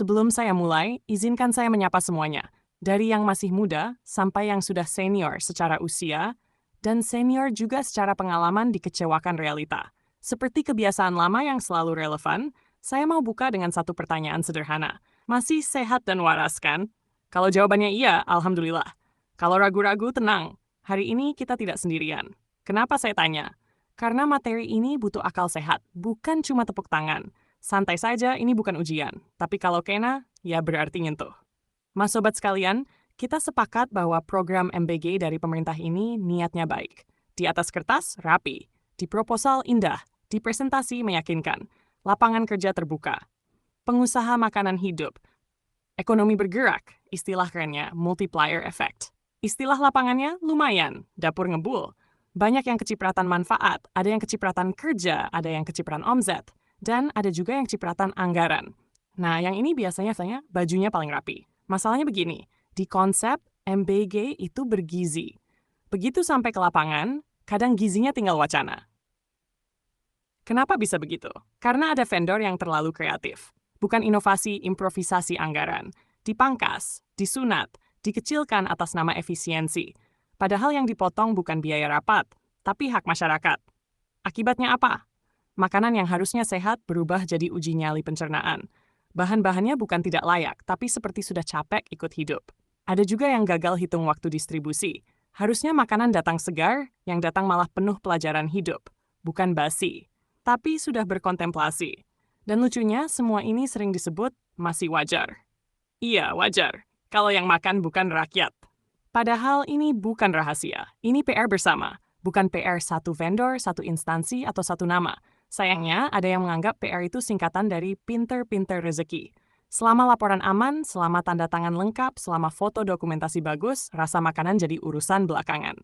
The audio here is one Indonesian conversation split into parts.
Sebelum saya mulai, izinkan saya menyapa semuanya. Dari yang masih muda sampai yang sudah senior secara usia, dan senior juga secara pengalaman dikecewakan realita. Seperti kebiasaan lama yang selalu relevan, saya mau buka dengan satu pertanyaan sederhana. Masih sehat dan waras kan? Kalau jawabannya iya, alhamdulillah. Kalau ragu-ragu, tenang. Hari ini kita tidak sendirian. Kenapa saya tanya? Karena materi ini butuh akal sehat, bukan cuma tepuk tangan. Santai saja, ini bukan ujian. Tapi kalau kena, ya berarti nyentuh. Mas Sobat sekalian, kita sepakat bahwa program MBG dari pemerintah ini niatnya baik. Di atas kertas, rapi. Di proposal, indah. Di presentasi, meyakinkan. Lapangan kerja terbuka. Pengusaha makanan hidup. Ekonomi bergerak, istilah kerennya multiplier effect. Istilah lapangannya lumayan, dapur ngebul. Banyak yang kecipratan manfaat, ada yang kecipratan kerja, ada yang kecipratan omzet, dan ada juga yang cipratan anggaran. Nah, yang ini biasanya bajunya paling rapi. Masalahnya begini, di konsep MBG itu bergizi. Begitu sampai ke lapangan, kadang gizinya tinggal wacana. Kenapa bisa begitu? Karena ada vendor yang terlalu kreatif. Bukan inovasi improvisasi anggaran. Dipangkas, disunat, dikecilkan atas nama efisiensi. Padahal yang dipotong bukan biaya rapat, tapi hak masyarakat. Akibatnya apa? Makanan yang harusnya sehat berubah jadi uji nyali pencernaan. Bahan-bahannya bukan tidak layak, tapi seperti sudah capek ikut hidup. Ada juga yang gagal hitung waktu distribusi. Harusnya makanan datang segar, yang datang malah penuh pelajaran hidup. Bukan basi, tapi sudah berkontemplasi. Dan lucunya, semua ini sering disebut masih wajar. Iya, wajar. Kalau yang makan bukan rakyat. Padahal ini bukan rahasia. Ini PR bersama. Bukan PR satu vendor, satu instansi, atau satu nama. Sayangnya, ada yang menganggap PR itu singkatan dari pinter-pinter rezeki. Selama laporan aman, selama tanda tangan lengkap, selama foto dokumentasi bagus, rasa makanan jadi urusan belakangan.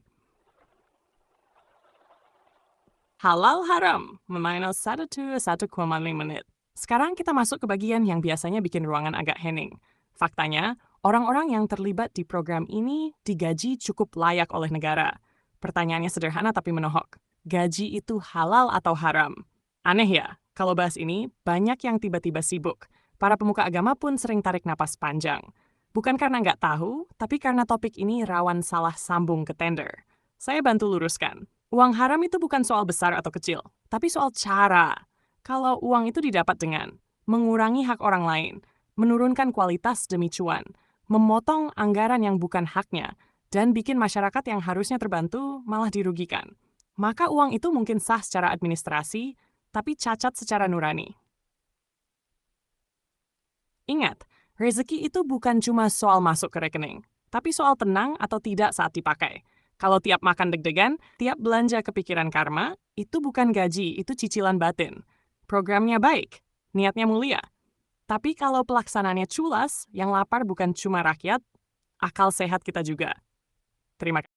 Halal haram, meminus 1,1 menit. Sekarang kita masuk ke bagian yang biasanya bikin ruangan agak hening. Faktanya, orang-orang yang terlibat di program ini digaji cukup layak oleh negara. Pertanyaannya sederhana tapi menohok. Gaji itu halal atau haram? Aneh ya, kalau bahas ini, banyak yang tiba-tiba sibuk. Para pemuka agama pun sering tarik napas panjang. Bukan karena nggak tahu, tapi karena topik ini rawan salah sambung ke tender. Saya bantu luruskan. Uang haram itu bukan soal besar atau kecil, tapi soal cara. Kalau uang itu didapat dengan mengurangi hak orang lain, menurunkan kualitas demi cuan, memotong anggaran yang bukan haknya, dan bikin masyarakat yang harusnya terbantu malah dirugikan. Maka uang itu mungkin sah secara administrasi, tapi cacat secara nurani. Ingat, rezeki itu bukan cuma soal masuk ke rekening, tapi soal tenang atau tidak saat dipakai. Kalau tiap makan deg-degan, tiap belanja kepikiran karma, itu bukan gaji, itu cicilan batin. Programnya baik, niatnya mulia. Tapi kalau pelaksanaannya culas, yang lapar bukan cuma rakyat, akal sehat kita juga. Terima kasih.